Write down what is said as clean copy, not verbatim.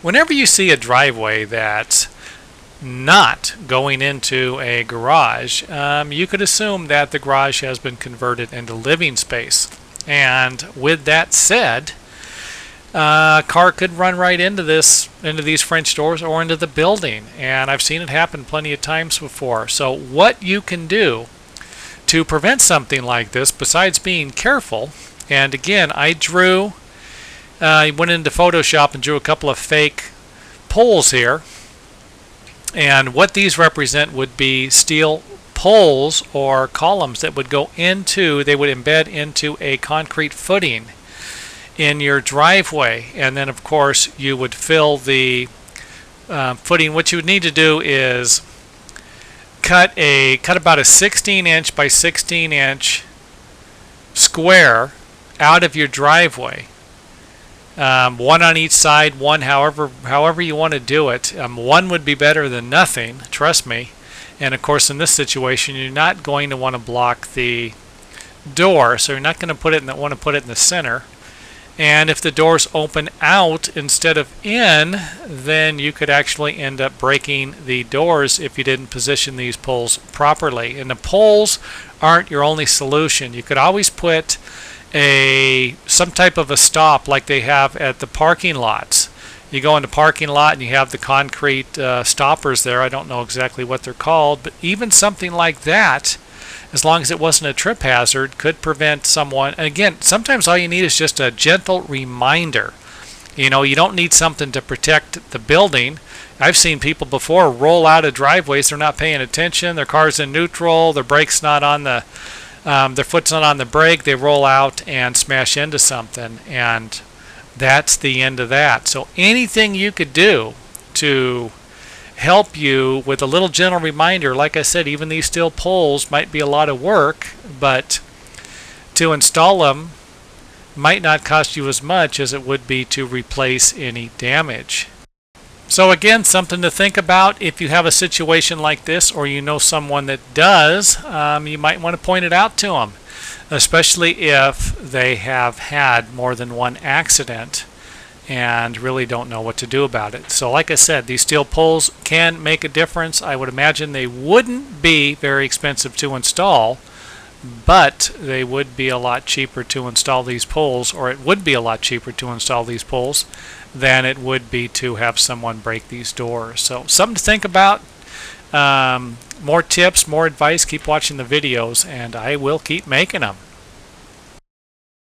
Whenever you see a driveway that's not going into a garage, you could assume that the garage has been converted into living space. And with that said, a car could run right into these French doors or into the building, and I've seen it happen plenty of times before. So what you can do to prevent something like this, besides being careful, and again, I went into Photoshop and drew a couple of fake poles here, and what these represent would be steel poles or columns that would they would embed into a concrete footing in your driveway, and then of course you would fill the footing. What you would need to do is cut about a 16-inch by 16-inch square out of your driveway, one on each side, one however you want to do it. One would be better than nothing, trust me. And of course in this situation you're not going to want to block the door, so you're not going to want to put it in the center. And if the doors open out instead of in, then you could actually end up breaking the doors if you didn't position these poles properly. And the poles aren't your only solution. You could always put some type of a stop like they have at the parking lots. You go in the parking lot and you have the concrete stoppers there. I don't know exactly what they're called, but even something like that, as long as it wasn't a trip hazard, could prevent someone. And again, sometimes all you need is just a gentle reminder. You don't need something to protect the building. I've seen people before roll out of driveways. They're not paying attention. Their car's in neutral. Their brake's not on their foot's not on the brake. They roll out and smash into something, and that's the end of that. So anything you could do to help you with a little gentle reminder, like I said, even these steel poles might be a lot of work, but to install them might not cost you as much as it would be to replace any damage. So again, something to think about if you have a situation like this, or you know someone that does. You might want to point it out to them, especially if they have had more than one accident and really don't know what to do about it. So like I said, these steel poles can make a difference. I would imagine they wouldn't be very expensive to install, but they would be a lot cheaper to install these poles, or it would be a lot cheaper to install these poles than it would be to have someone break these doors. So something to think about. More tips, more advice, keep watching the videos, and I will keep making them.